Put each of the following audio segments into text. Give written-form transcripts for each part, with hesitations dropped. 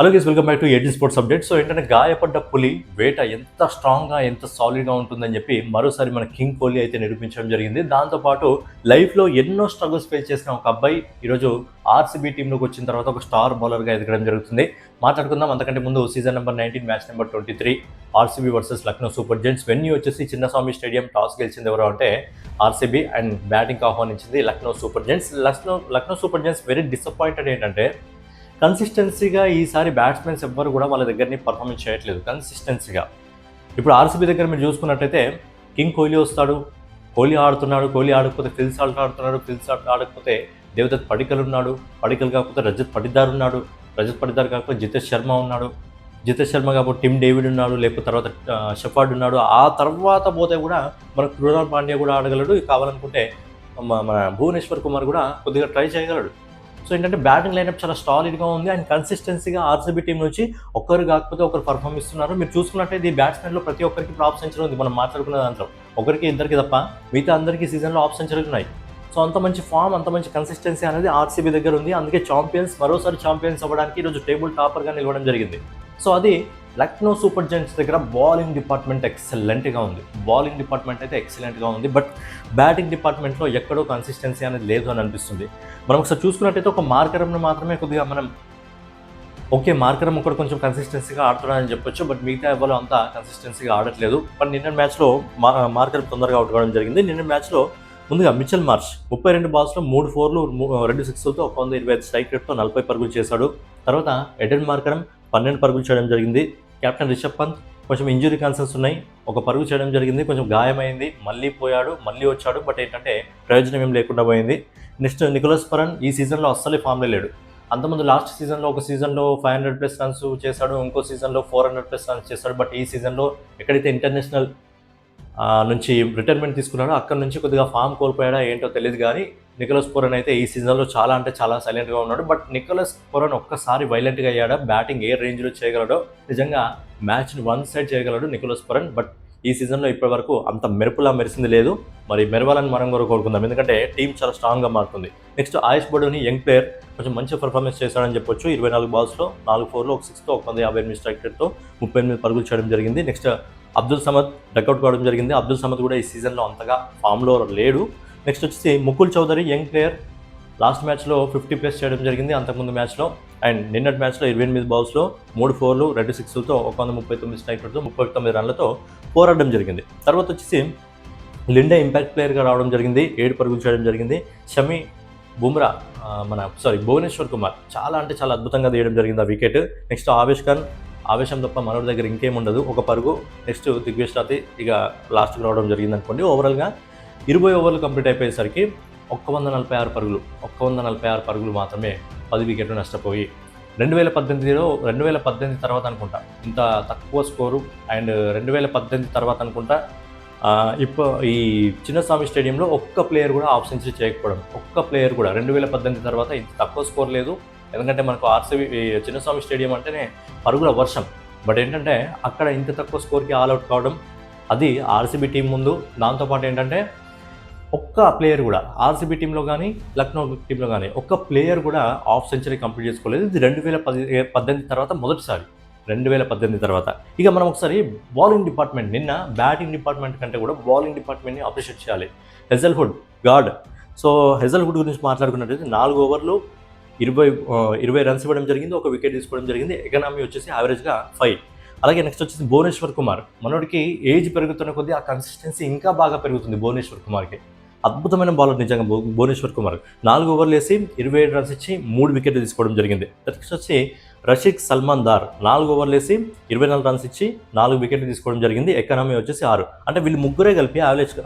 Hello guys, welcome back to ఏటీ sports update. So ఏంటంటే గాయపడ్డ పులి వేట ఎంత స్ట్రాంగ్గా ఎంత సాలిడ్గా ఉంటుందని చెప్పి మరోసారి మన కింగ్ కోహ్లీ అయితే నిరూపించడం జరిగింది. దాంతోపాటు లైఫ్లో ఎన్నో స్ట్రగుల్స్ ఫేస్ చేసిన ఒక అబ్బాయి ఈరోజు ఆర్సీబీ టీంలోకి వచ్చిన తర్వాత ఒక స్టార్ బౌలర్గా ఎదగడం జరుగుతుంది. మాట్లాడుకుందాం. అంతకంటే ముందు season number 19 match number 23 RCB versus Lucknow Super giants. Venue వచ్చేసి చిన్నస్వామి స్టేడియం. టాస్ గెలిచింది ఎవరు అంటే ఆర్సీబీ అండ్ బ్యాటింగ్ ఆహ్వానించింది Lucknow Super Giants. Lucknow Super Giants very disappointed ఏంటంటే కన్సిస్టెన్సీగా ఈసారి బ్యాట్స్మెన్స్ ఎవ్వరు కూడా వాళ్ళ దగ్గరని పర్ఫార్మెన్స్ చేయట్లేదు కన్సిస్టెన్సీగా. ఇప్పుడు ఆర్సీబీ దగ్గర మీరు చూసుకున్నట్టయితే కింగ్ కోహ్లీ వస్తాడు, కోహ్లీ ఆడుతున్నాడు, కోహ్లీ ఆడకపోతే ఫిల్ సాల్ట్ ఆడుతున్నాడు, ఫిల్ సాల్ట్ ఆడకపోతే దేవదత్ పడికల్ ఉన్నాడు, పడికల్ కాకపోతే రజత్ పటిదార్ ఉన్నాడు, రజత్ పటిదార్ కాకపోతే జితేష్ శర్మ ఉన్నాడు, జితేష్ శర్మ కాకపోతే టిమ్ డేవిడ్ ఉన్నాడు, లేకపోతే తర్వాత షెఫర్డ్ ఉన్నాడు. ఆ తర్వాత పోతే కూడా మన కృణాల్ పాండ్యా కూడా ఆడగలడు. కావాలనుకుంటే మన భువనేశ్వర్ కుమార్ కూడా కొద్దిగా ట్రై చేయగలడు. సో ఏంటంటే బ్యాటింగ్ లైనప్ చాలా స్టాలిడ్గా ఉంది అండ్ కన్సిస్టెన్సీగా ఆర్సీబీ టీం నుంచి ఒక్కరు కాకపోతే ఒకరు పర్ఫార్మ్ ఇస్తున్నారు. మీరు చూసుకున్నట్టయితే ఈ బ్యాట్స్మెన్లో ప్రతి ఒక్కరికి ఇప్పుడు ఆఫ్ సెంచరీ ఉంది. మనం మాట్లాడుకున్న దాంట్లో ఒకరికి ఇద్దరికి తప్ప మిగతా అందరికీ సీజన్లో ఆఫ్ సెంచరీలు ఉన్నాయి. సో అంత మంచి ఫామ్, అంత మంచి కన్సిస్టెన్సీ అనేది ఆర్సీబీ దగ్గర ఉంది. అందుకే మరోసారి ఛాంపియన్స్ అవ్వడానికి ఈరోజు టేబుల్ టాపర్గా నిలవడం జరిగింది. సో అది లక్నో సూపర్ జెయింట్స్ దగ్గర బౌలింగ్ డిపార్ట్మెంట్ ఎక్సలెంట్గా ఉంది. బౌలింగ్ డిపార్ట్మెంట్ అయితే ఎక్సలెంట్గా ఉంది. బట్ బ్యాటింగ్ డిపార్ట్మెంట్లో ఎక్కడో కన్సిస్టెన్సీ అనేది లేదు అని అనిపిస్తుంది. మనం ఒకసారి చూసుకున్నట్టయితే ఒక మార్కరంను మాత్రమే కొద్దిగా మనం మార్కరం ఒకటి కొంచెం కన్సిస్టెన్సీగా ఆడుతున్నాడని చెప్పొచ్చు. బట్ మిగతా ఎవరు అంతా కన్సిస్టెన్సీగా ఆడట్లేదు. బట్ నిన్న మ్యాచ్లో మార్కరం తొందరగా అవుట్ కావడం జరిగింది. నిన్న మ్యాచ్లో ముందుగా మిచెల్ మార్ష్ 32 బాల్స్లో 3 4లు 2 6లతో 125 స్ట్రైక్ రేట్తో 40 పరుగులు చేశాడు. తర్వాత ఎడెన్ మార్కరం 12 పరుగులు చేయడం జరిగింది. కెప్టెన్ రిషబ్ పంత్ కొంచెం ఇంజురీ కన్సర్న్స్ ఉన్నాయి, 1 పరుగు చేయడం జరిగింది. కొంచెం గాయమైంది, మళ్ళీ పోయాడు, మళ్ళీ వచ్చాడు. బట్ ఏంటంటే ప్రయోజనం ఏం లేకుండా పోయింది. నెక్స్ట్ నికోలస్ పరన్ ఈ సీజన్లో అస్సలే ఫామ్లో లేడు. అంతకుముందు లాస్ట్ సీజన్లో ఒక సీజన్లో 500+ రన్స్ చేశాడు, ఇంకో సీజన్లో 400+ రన్స్ చేశాడు. బట్ ఈ సీజన్లో ఎక్కడైతే ఇంటర్నేషనల్ నుంచి రిటైర్మెంట్ తీసుకున్నాడో అక్కడ నుంచి కొద్దిగా ఫామ్ కోల్పోయాడా ఏంటో తెలియదు. కానీ నికోలస్ పూరన్ అయితే ఈ సీజన్లో చాలా అంటే చాలా సైలెంట్గా ఉన్నాడు. బట్ నికోలస్ పూరన్ ఒక్కసారి వైలెంట్గా అయ్యాడా, బ్యాటింగ్ ఏ రేంజ్లో చేయగలడో, నిజంగా మ్యాచ్ని వన్ సైడ్ చేయగలడు నికోలస్ పూరన్. బట్ ఈ సీజన్లో ఇప్పటివరకు అంత మెరుపులా మెరిసింది లేదు. మరి మెరవాలని మనం కూడా కోరుకుందాం, ఎందుకంటే టీం చాలా స్ట్రాంగ్గా మారుతుంది. నెక్స్ట్ ఆయుష్ బడోని యంగ్ ప్లేయర్ కొంచెం మంచి పర్ఫార్మెన్స్ చేశాడని చెప్పొచ్చు. 24 బాల్స్లో 4 4లు 1 6తో 158 స్ట్రైక్ రేట్తో 38 పరుగులు చేయడం జరిగింది. నెక్స్ట్ అబ్దుల్ సమద్ డక్అవుట్ కావడం జరిగింది. అబ్దుల్ సమద్ కూడా ఈ సీజన్లో అంతగా ఫామ్లో లేడు. నెక్స్ట్ వచ్చేసి Mukul Chaudhary young player last మ్యాచ్లో 50+ చేయడం జరిగింది అంతకుముందు మ్యాచ్లో. అండ్ నిన్నటి మ్యాచ్లో 28 బాల్స్లో 3 4లు 2 6లతో 139 స్ట్రైక్ రేట్తో 39 రన్లతో పోరాడడం జరిగింది. తర్వాత వచ్చేసి లిండే ఇంపాక్ట్ ప్లేయర్గా రావడం జరిగింది, 7 పరుగులు చేయడం జరిగింది. షమి బుమ్రా భువనేశ్వర్ కుమార్ చాలా అంటే చాలా అద్భుతంగా తీయడం జరిగింది ఆ వికెట్. నెక్స్ట్ ఆవేశం తప్ప మనోడి దగ్గర ఇంకేముండదు, 1 పరుగు. నెక్స్ట్ దిగ్వేష్ రాతి ఇక లాస్ట్కి రావడం జరిగింది అనుకోండి. ఓవరాల్గా 20 ఓవర్లు కంప్లీట్ అయిపోయేసరికి 146 పరుగులు మాత్రమే 10 వికెట్లు నష్టపోయి 2018 తర్వాత అనుకుంటా ఇంత తక్కువ స్కోరు. అండ్ 2018 తర్వాత అనుకుంటా ఈ చిన్నస్వామి స్టేడియంలో ఒక్క ప్లేయర్ కూడా హాఫ్ సెంచరీ చేయకపోవడం, ఒక్క ప్లేయర్ కూడా 2018 తర్వాత ఇంత తక్కువ స్కోర్ లేదు. ఎందుకంటే మనకు ఆర్సీబీ చిన్నస్వామి స్టేడియం అంటేనే పరుగుల వర్షం. బట్ ఏంటంటే అక్కడ ఇంత తక్కువ స్కోర్కి ఆల్అవుట్ కావడం, అది ఆర్సీబీ టీం ముందు. దాంతోపాటు ఏంటంటే ఒక్క ప్లేయర్ కూడా ఆర్సీబీ టీంలో కానీ లక్నో టీంలో కానీ ఒక్క ప్లేయర్ కూడా హాఫ్ సెంచరీ కంప్లీట్ చేసుకోలేదు. ఇది 2018 తర్వాత మొదటిసారి, 2018 తర్వాత. ఇక మనం ఒకసారి బౌలింగ్ డిపార్ట్మెంట్, నిన్న బ్యాటింగ్ డిపార్ట్మెంట్ కంటే కూడా బౌలింగ్ డిపార్ట్మెంట్ని అప్రిషియేట్ చేయాలి. Hazlewood God. సో హెజల్వుడ్ గురించి మాట్లాడుకున్నట్టయితే 4 ఓవర్లు 20 రన్స్ ఇవ్వడం జరిగింది, 1 వికెట్ తీసుకోవడం జరిగింది. ఎకనామీ వచ్చేసి యావరేజ్గా 5. అలాగే నెక్స్ట్ వచ్చేసి భువనేశ్వర్ కుమార్. మనోడికి ఏజ్ పెరుగుతున్న కొద్దీ ఆ కన్సిస్టెన్సీ ఇంకా బాగా పెరుగుతుంది భువనేశ్వర్ కుమార్కి. అద్భుతమైన బౌలర్ నిజంగా భువనేశ్వర్ కుమార్. 4 ఓవర్లు వేసి 27 రన్స్ ఇచ్చి 3 వికెట్లు తీసుకోవడం జరిగింది. నెక్స్ట్ వచ్చి రషీద్ సల్మాన్ దార్ 4 ఓవర్లు వేసి 24 రన్స్ ఇచ్చి 4 వికెట్లు తీసుకోవడం జరిగింది. ఎకనామీ వచ్చేసి 6. అంటే వీళ్ళు ముగ్గురే కలిపి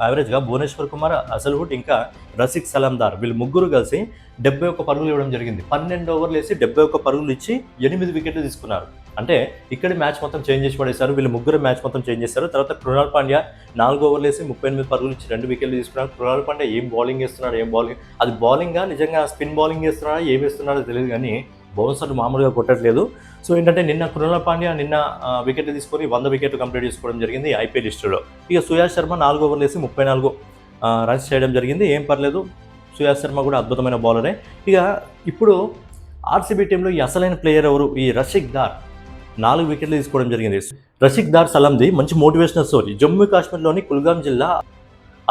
యావరేజ్గా భువనేశ్వర్ కుమార్, అసల్వుడ్ ఇంకా రషీద్ సలాం దార్ వీళ్ళు ముగ్గురు కలిసి 71 పరుగులు ఇవ్వడం జరిగింది. 12 ఓవర్లు వేసి 71 పరుగులు ఇచ్చి 8 వికెట్లు తీసుకున్నారు. అంటే ఇక్కడ మ్యాచ్ మొత్తం చేంజ్ చేసి పడేశారు. వీళ్ళు ముగ్గురు మ్యాచ్ మొత్తం చేంజ్ చేశారు. తర్వాత కృణాల్ పాండ్యా 4 ఓవర్లు వేసి 38 పరుగులు ఇచ్చి 2 వికెట్లు తీసుకున్నారు. కృణాల్ పాండ్యా ఏం బౌలింగ్ వేస్తున్నాడు, అది బౌలింగ్గా నిజంగా స్పిన్ బౌలింగ్ వేస్తున్నాడా ఏం వేస్తున్నాడో తెలియదు, కానీ బౌన్సర్లు మామూలుగా కొట్టట్లేదు. సో ఏంటంటే నిన్న కృణాల్ పాండ్యా వికెట్లు తీసుకొని 100 వికెట్లు కంప్లీట్ చేసుకోవడం జరిగింది ఐపీఎల్ హిస్టరీలో. ఇక సుయాష్ శర్మ 4 ఓవర్లు వేసి 34 రన్స్ చేయడం జరిగింది. ఏం పర్లేదు, సుయాష్ శర్మ కూడా అద్భుతమైన బౌలరే. ఇక ఇప్పుడు ఆర్సీబీ టీంలో ఈ అసలైన ప్లేయర్ ఎవరు? ఈ రషీక్ దార్ 4 వికెట్లు తీసుకోవడం జరిగింది. రషీక్ దార్ సలంది మంచి మోటివేషనల్ స్టోరీ. జమ్మూ కాశ్మీర్లోని కుల్గాం జిల్లా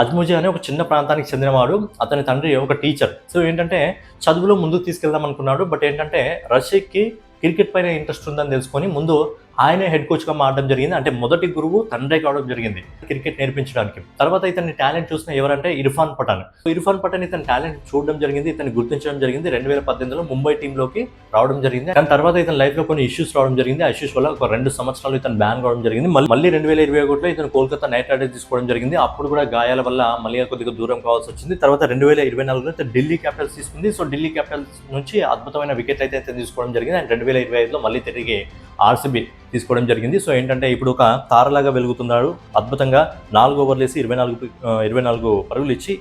అజ్ముజీ అనే ఒక చిన్న ప్రాంతానికి చెందినవాడు. అతని తండ్రి ఒక టీచర్. సో ఏంటంటే చదువులో ముందుకు తీసుకెళ్దాం అనుకున్నాడు. బట్ ఏంటంటే రషీక్కి క్రికెట్ పైన ఇంట్రెస్ట్ ఉందని తెలుసుకొని ముందు ఆయనే హెడ్ కోచ్గా మారడం జరిగింది. అంటే మొదటి గురువు తండ్రే కావడం జరిగింది క్రికెట్ నేర్పించడానికి. తర్వాత ఇతని టాలెంట్ చూసిన ఎవరంటే ఇర్ఫాన్ పఠాన్. ఇర్ఫాన్ పఠాన్ ఇతని టాలెంట్ చూడడం జరిగింది, ఇతన్ని గుర్తించడం జరిగింది. 2018లో ముంబై టీంలోకి రావడం జరిగింది. కానీ తర్వాత ఇతని లైఫ్లో కొన్ని ఇష్యూస్ రావడం జరిగింది. ఆ ఇష్యూస్ వల్ల ఒక 2 సంవత్సరాలు ఇతను బ్యాన్ కావడం జరిగింది. మళ్ళీ 2021లో ఇతను కోల్కతా నైట్ రైడర్స్ తీసుకోవడం జరిగింది. అప్పుడు కూడా గాయాల వల్ల మళ్ళీ కొద్దిగా దూరం కావాల్సి వచ్చింది. తర్వాత 2024లో ఇతను ఢిల్లీ క్యాపిటల్స్ తీసుకుంది. సో ఢిల్లీ క్యాపిటల్స్ నుంచి అద్భుతమైన వికెట్ అయితే ఇతను తీసుకోవడం జరిగింది. అండ్ 2025లో మళ్ళీ తిరిగి ఆర్సీబీ తీసుకోవడం జరిగింది. సో ఏంటంటే ఇప్పుడు ఒక తారలాగా వెలుగుతున్నాడు. అద్భుతంగా 4 ఓవర్లు వేసి 24 పరుగులు ఇచ్చి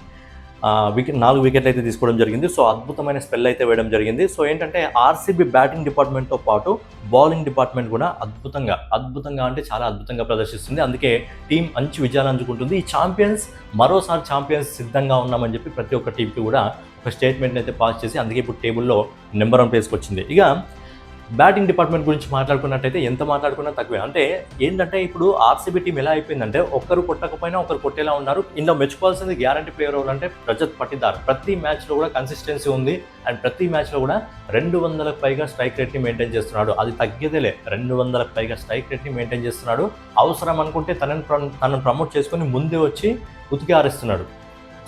4 వికెట్లు అయితే తీసుకోవడం జరిగింది. సో అద్భుతమైన స్పెల్ అయితే వేయడం జరిగింది. సో ఏంటంటే ఆర్సీబీ బ్యాటింగ్ డిపార్ట్మెంట్తో పాటు బౌలింగ్ డిపార్ట్మెంట్ కూడా అద్భుతంగా అంటే చాలా అద్భుతంగా ప్రదర్శిస్తుంది. అందుకే టీం మంచి విజయాలు అందుకుంటుంది. ఈ ఛాంపియన్స్ మరోసారి ఛాంపియన్స్ సిద్ధంగా ఉన్నామని చెప్పి ప్రతి ఒక్క టీంకి కూడా ఒక స్టేట్మెంట్ అయితే పాస్ చేసి అందుకే ఇప్పుడు టేబుల్లో నెంబర్ 1 ప్లేస్కి వచ్చింది. ఇక బ్యాటింగ్ డిపార్ట్మెంట్ గురించి మాట్లాడుకున్నట్టయితే ఎంత మాట్లాడుకున్నా తక్కువే. అంటే ఏంటంటే ఇప్పుడు ఆర్సీబీ టీం ఎలా అయిపోయిందంటే ఒక్కరు కొట్టకపోయినా ఒకరు కొట్టేలా ఉన్నారు. ఇందులో మెచ్చుకోవాల్సింది గ్యారంటీ ప్లేయర్ ఎవరు అంటే రజత్ పటిదార్. ప్రతి మ్యాచ్లో కూడా కన్సిస్టెన్సీ ఉంది. అండ్ ప్రతి మ్యాచ్లో కూడా 200లకు పైగా స్ట్రైక్ రేట్ని మెయింటైన్ చేస్తున్నాడు. అది తగ్గేదేలే. 200లకు పైగా స్ట్రైక్ రేట్ని మెయింటైన్ చేస్తున్నాడు. అవసరం అనుకుంటే తనను ప్రమోట్ చేసుకొని ముందే వచ్చి ఉతికి ఆరేస్తున్నాడు.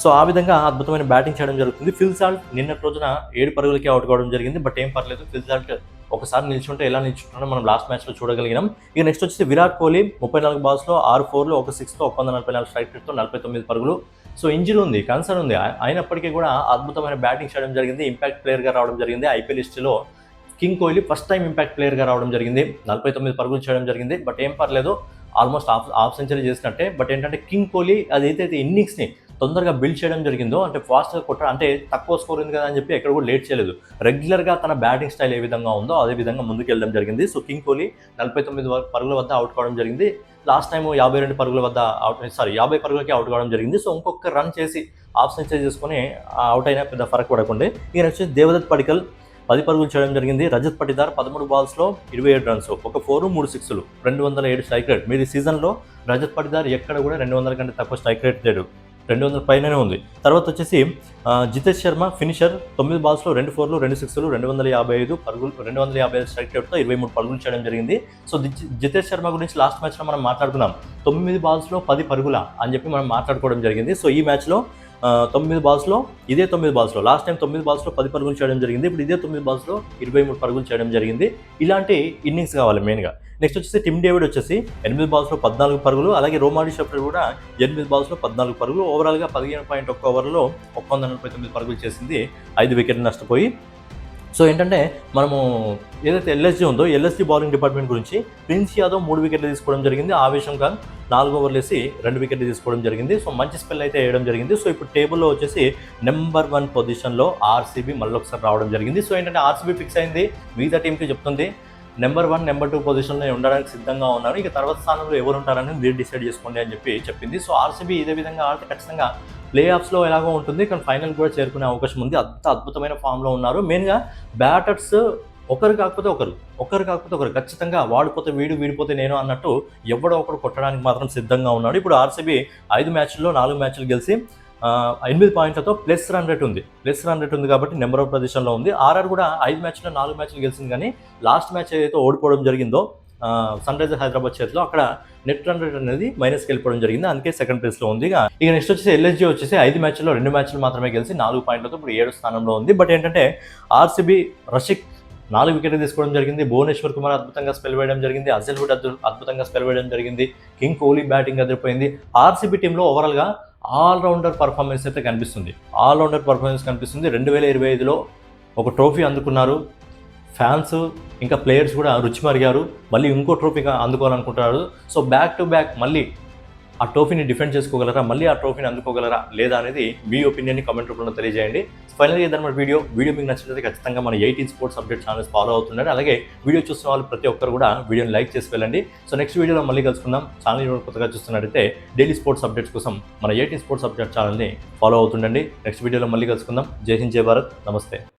సో ఆ విధంగా అద్భుతమైన బ్యాటింగ్ చేయడం జరుగుతుంది. ఫిల్ సాల్ట్ నిన్నటి రోజున 7 పరుగులకే అవుట్ కావడం జరిగింది. బట్ ఏం పర్లేదు, ఫిల్ సాల్ట్ ఒకసారి నిల్చుంటే ఎలా నిల్చుంటాడో మనం లాస్ట్ మ్యాచ్లో చూడగలిగినాం. ఇక నెక్స్ట్ వచ్చేసి విరాట్ కోహ్లీ 34 బాల్స్లో 6 4లు 1 6తో 144 స్ట్రైక్ రేట్తో 49 పరుగులు. సో ఇంజరీ ఉంది, కన్సర్న్ ఉంది. అయినప్పటికీ కూడా అద్భుతమైన బ్యాటింగ్ చేయడం జరిగింది. ఇంపాక్ట్ ప్లేయర్గా రావడం జరిగింది. ఐపీఎల్ హిస్టరీలో king Kohli first time impact ప్లేయర్గా రావడం జరిగింది. 49 పరుగులు చేయడం జరిగింది. బట్ ఏం పర్లేదు, ఆల్మోస్ట్ హాఫ్ సెంచరీ చేసినట్టే. బట్ ఏంటంటే కింగ్ కోహ్లీ అదైతే ఇన్నింగ్స్ని తొందరగా బిల్డ్ చేయడం జరిగిందో, అంటే ఫాస్ట్గా కొట్టడం, అంటే తక్కువ స్కోర్ ఉంది కదా అని చెప్పి ఎక్కడ కూడా లేట్ చేయలేదు. రెగ్యులర్గా తన బ్యాటింగ్ స్టైల్ ఏ విధంగా ఉందో అదే విధంగా ముందుకు వెళ్ళడం జరిగింది. సో కింగ్ కోహ్లీ 49 పరుగుల వద్ద అవుట్ కావడం జరిగింది. లాస్ట్ టైం 52 పరుగుల వద్ద 50 పరుగులకి అవుట్ కావడం జరిగింది. సో ఇంకొక రన్ చేసి హాఫ్ సెంచరీ చేసుకుని అవుట్ అయినా పెద్ద ఫరక్ పడకుండా. ఇక నెక్స్ట్ దేవదత్ పడికల్ 10 పరుగులు చేయడం జరిగింది. రజత్ పటిదార్ 13 బాల్స్లో 27 రన్స్, ఒక 4 3 6లు, 207 స్ట్రైక్ రేట్. మీరు ఈ సీజన్లో రజత్ పటిదార్ ఎక్కడ కూడా 200 కంటే తక్కువ స్ట్రైక్ రేట్ లేడు, 200 పైననే ఉంది. తర్వాత వచ్చేసి జితేష్ శర్మ ఫినిషర్ 9 బాల్స్లో 2 4లు 2 6లు, 255 పరుగులు, 255 స్ట్రైక్ రేట్తో 23 పరుగులు చేయడం జరిగింది. సో జితేష్ శర్మ గురించి లాస్ట్ మ్యాచ్లో మనం మాట్లాడుకున్నాం. 9 బాల్స్లో 10 పరుగుల అని చెప్పి మనం మాట్లాడుకోవడం జరిగింది. సో ఈ మ్యాచ్లో 9 బాల్స్లో లాస్ట్ టైం 9 బాల్స్లో 10 పరుగులు చేయడం జరిగింది. ఇప్పుడు ఇదే 9 బాల్స్లో 23 పరుగులు చేయడం జరిగింది. ఇలాంటి ఇన్నింగ్స్ కావాలి మెయిన్గా. నెక్స్ట్ వచ్చేసి టిమ్ డేవిడ్ వచ్చేసి 8 బాల్స్లో 14 పరుగులు, అలాగే రోమాడి షెఫ్టర్ కూడా 8 బాల్స్లో 14 పరుగులు. ఓవరాల్గా 15.1 ఓవర్లో 149 పరుగులు చేసింది, 5 వికెట్లు నష్టపోయి. సో ఏంటంటే మనము ఏదైతే ఎల్ఎస్జీ ఉందో ఎల్ఎస్జీ బౌలింగ్ డిపార్ట్మెంట్ గురించి ప్రిన్స్ యాదవ్ 3 వికెట్లు తీసుకోవడం జరిగింది. ఆవేశం ఖాన్ 4 ఓవర్లు వేసి 2 వికెట్లు తీసుకోవడం జరిగింది. సో మంచి స్పెల్ అయితే వేయడం జరిగింది. సో ఇప్పుడు టేబుల్లో వచ్చేసి నెంబర్ 1 పొజిషన్లో ఆర్సీబీ మళ్ళీ ఒకసారి రావడం జరిగింది. సో ఏంటంటే ఆర్సీబీ ఫిక్స్ అయింది, మిగతా టీంకి చెప్తుంది నెంబర్ 1 నెంబర్ 2 పొజిషన్లో ఉండడానికి సిద్ధంగా ఉన్నారు. ఇక తర్వాత స్థానంలో ఎవరు ఉంటారని మీరు డిసైడ్ చేసుకోండి అని చెప్పి చెప్పింది. సో ఆర్సీబీ ఇదే విధంగా ఆడితే ఖచ్చితంగా ప్లే ఆఫ్స్లో ఎలాగో ఉంటుంది, కానీ ఫైనల్ కూడా చేరుకునే అవకాశం ఉంది. అంత అద్భుతమైన ఫామ్లో ఉన్నారు. మెయిన్గా బ్యాటర్స్ ఒకరు కాకపోతే ఒకరు ఖచ్చితంగా వాడిపోతే వీడిపోతే నేను అన్నట్టు ఎవడో ఒకరు కొట్టడానికి మాత్రం సిద్ధంగా ఉన్నాడు. ఇప్పుడు ఆర్సీబీ 5 మ్యాచ్ల్లో 4 మ్యాచ్లు గెలిచి 8 పాయింట్లతో ప్లస్ రన్ రేట్ ఉంది కాబట్టి నెంబర్ 1 పొజిషన్లో ఉంది. ఆర్ఆర్ కూడా 5 మ్యాచ్లో 4 మ్యాచ్లు గెలిచింది, కానీ లాస్ట్ మ్యాచ్ ఏదైతే ఓడిపోవడం జరిగిందో సన్ రైజర్స్ హైదరాబాద్ చేతిలో, అక్కడ నెట్ రన్ రేట్ అనేది మైనస్కి వెళ్ళిపోవడం జరిగింది. అందుకే సెకండ్ ప్లేస్లో ఉంది. ఇక నెక్స్ట్ వచ్చేసి ఎల్ఎస్జీ వచ్చేసి 5 మ్యాచ్ల్లో 2 మ్యాచ్లు మాత్రమే గెలిచి 4 పాయింట్లతో ఇప్పుడు 7వ స్థానంలో ఉంది. బట్ ఏంటంటే ఆర్సీబీ రషీక్ 4 వికెట్లు తీసుకోవడం జరిగింది. భువనేశ్వర్ కుమార్ అద్భుతంగా స్పెల్ వేయడం జరిగింది. అజల్వుడ్ అద్భుతంగా స్పెల్ వేయడం జరిగింది. కింగ్ కోహ్లీ బ్యాటింగ్ అదిరిపోయింది. ఆర్సీబీ టీంలో ఓవరాల్గా ఆల్రౌండర్ పర్ఫార్మెన్స్ అయితే కనిపిస్తుంది. 2025లో ఒక ట్రోఫీ అందుకున్నారు. ఫ్యాన్స్ ఇంకా ప్లేయర్స్ కూడా రుచి మరిగారు. మళ్ళీ ఇంకో ట్రోఫీగా అందుకోవాలనుకుంటున్నారు. సో బ్యాక్ టు బ్యాక్ మళ్ళీ ఆ ట్రోఫీని డిఫెండ్ చేసుకోగలరా, మళ్ళీ ఆ ట్రోఫీని అందుకోగలరా లేదా అనేది మీ ఒపీనియన్ని కామెంట్ రూపంలో తెలియజేయండి. ఫైనల్గా ఏదైనా వీడియో మీకు నచ్చినట్లయితే ఖచ్చితంగా మన 18 స్పోర్ట్స్ అప్డేట్ ఛానల్స్ ఫాలో అవుతుండండి. అలాగే వీడియో చూస్తున్న వాళ్ళు ప్రతి ఒక్కరు కూడా వీడియోని లైక్ చేసి వెళ్ళండి. సో నెక్స్ట్ వీడియోలో మళ్ళీ కలుసుకుందాం. ఛానల్ కొత్తగా చూస్తున్నట్టయితే డైలీ స్పోర్ట్స్ అప్డేట్స్ కోసం మన 18 స్పోర్ట్స్ అప్డేట్ ఛానల్ని ఫాలో అవుతుండండి. నెక్స్ట్ వీడియోలో మళ్ళీ కలుసుకుందాం. జై హింద్, జై భారత్, నమస్తే.